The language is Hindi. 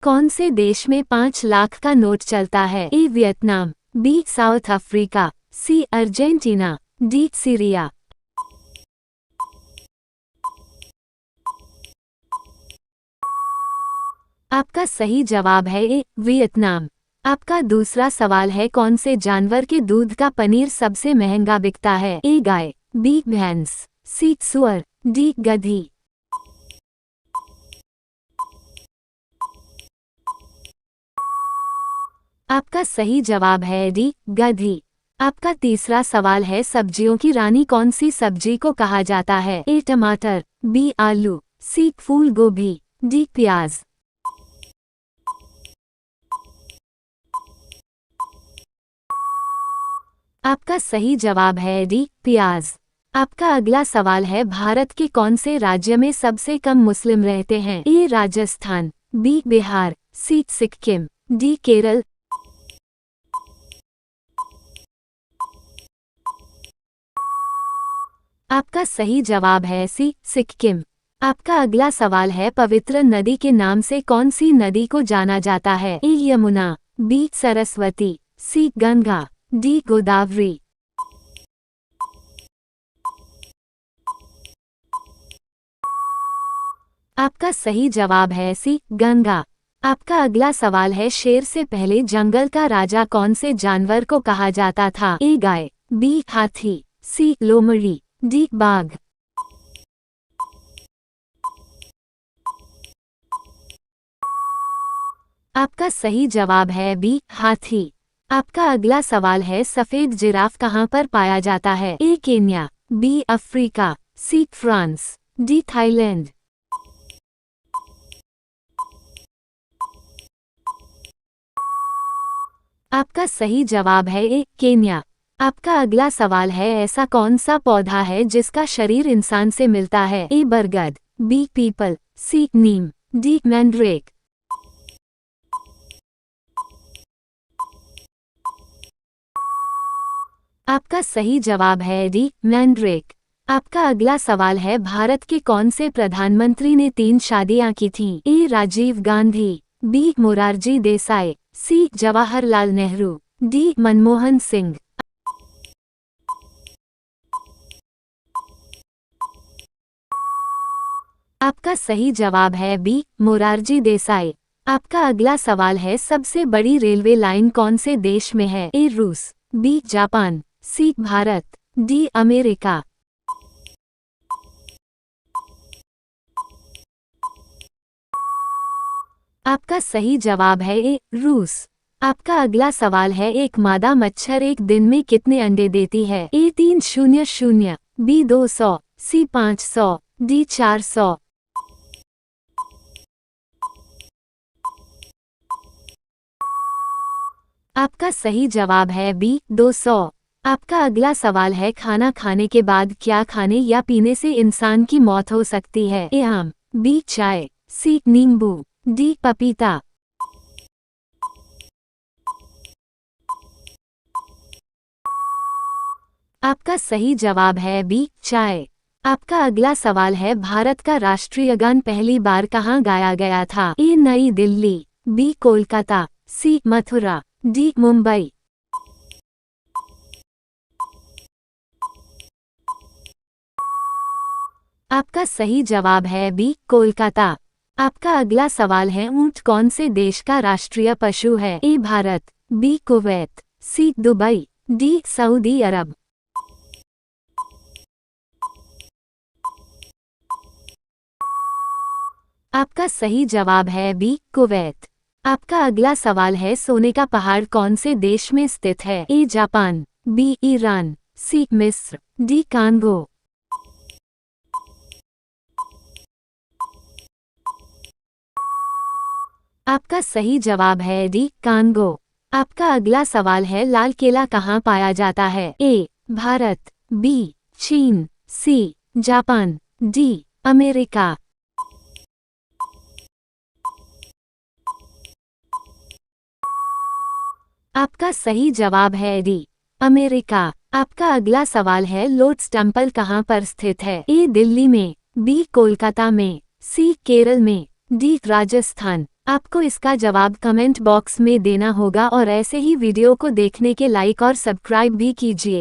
कौन से देश में 5 लाख का नोट चलता है? A Vietnam, B South Africa, C Argentina, D Syria. आपका सही जवाब है ए वियतनाम। आपका दूसरा सवाल है, कौन से जानवर के दूध का पनीर सबसे महंगा बिकता है? ए गाय, बी भैंस, सी सुअर, डी गधी। आपका सही जवाब है डी गधी। आपका तीसरा सवाल है, सब्जियों की रानी कौन सी सब्जी को कहा जाता है? ए टमाटर, बी आलू, सी फूल गोभी, डी प्याज। आपका सही जवाब है डी प्याज। आपका अगला सवाल है, भारत के कौन से राज्य में सबसे कम मुस्लिम रहते हैं? ए राजस्थान, बी बिहार, सी सिक्किम, डी केरल। आपका सही जवाब है सी सिक्किम। आपका अगला सवाल है, पवित्र नदी के नाम से कौन सी नदी को जाना जाता है? ए यमुना, बी सरस्वती, सी गंगा, डी गोदावरी। आपका सही जवाब है सी गंगा। आपका अगला सवाल है, शेर से पहले जंगल का राजा कौन से जानवर को कहा जाता था? ए गाय, बी हाथी, सी लोमड़ी, डी बाघ। आपका सही जवाब है बी हाथी। आपका अगला सवाल है, सफेद जिराफ कहाँ पर पाया जाता है? A Kenya, B Africa, C France, D Thailand. आपका सही जवाब है ए केन्या। आपका अगला सवाल है, ऐसा कौन सा पौधा है जिसका शरीर इंसान से मिलता है? ए बरगद, बी पीपल, सी नीम, डी मैंड्रेक। आपका सही जवाब है डी मैंड्रेक। आपका अगला सवाल है, भारत के कौन से प्रधानमंत्री ने 3 शादियां की थीं? ए राजीव गांधी, बी मोरारजी देसाई, सी जवाहरलाल नेहरू, डी मनमोहन सिंह। आपका सही जवाब है बी मोरारजी देसाई। आपका अगला सवाल है, सबसे बड़ी रेलवे लाइन कौन से देश में है? ए रूस, बी जापान, सी भारत, डी अमेरिका। आपका सही जवाब है ए रूस। आपका अगला सवाल है, एक मादा मच्छर एक दिन में कितने अंडे देती है? ए 300, बी 200, सी 500, डी 400। आपका सही जवाब है बी 200। आपका अगला सवाल है, खाना खाने के बाद क्या खाने या पीने से इंसान की मौत हो सकती है? ए आम, बी चाय, सी नींबू, डी पपीता। आपका सही जवाब है बी चाय। आपका अगला सवाल है, भारत का राष्ट्रीय गान पहली बार कहाँ गाया गया था? ए नई दिल्ली, बी कोलकाता, सी मथुरा, डी मुंबई। आपका सही जवाब है बी कोलकाता। आपका अगला सवाल है, ऊंट कौन से देश का राष्ट्रीय पशु है? ए भारत, बी कुवैत, सी दुबई, डी सऊदी अरब। आपका सही जवाब है बी कुवैत। आपका अगला सवाल है, सोने का पहाड़ कौन से देश में स्थित है? ए जापान, बी ईरान, सी मिस्र, डी कांगो। आपका सही जवाब है डी कांगो। आपका अगला सवाल है, लाल किला कहाँ पाया जाता है? ए भारत, बी चीन, सी जापान, डी अमेरिका। आपका सही जवाब है डी अमेरिका। आपका अगला सवाल है, लोटस टेम्पल कहाँ पर स्थित है? ए दिल्ली में, बी कोलकाता में, सी केरल में, डी राजस्थान, आपको इसका जवाब कमेंट बॉक्स में देना होगा और ऐसे ही वीडियो को देखने के लाइक और सब्सक्राइब भी कीजिए।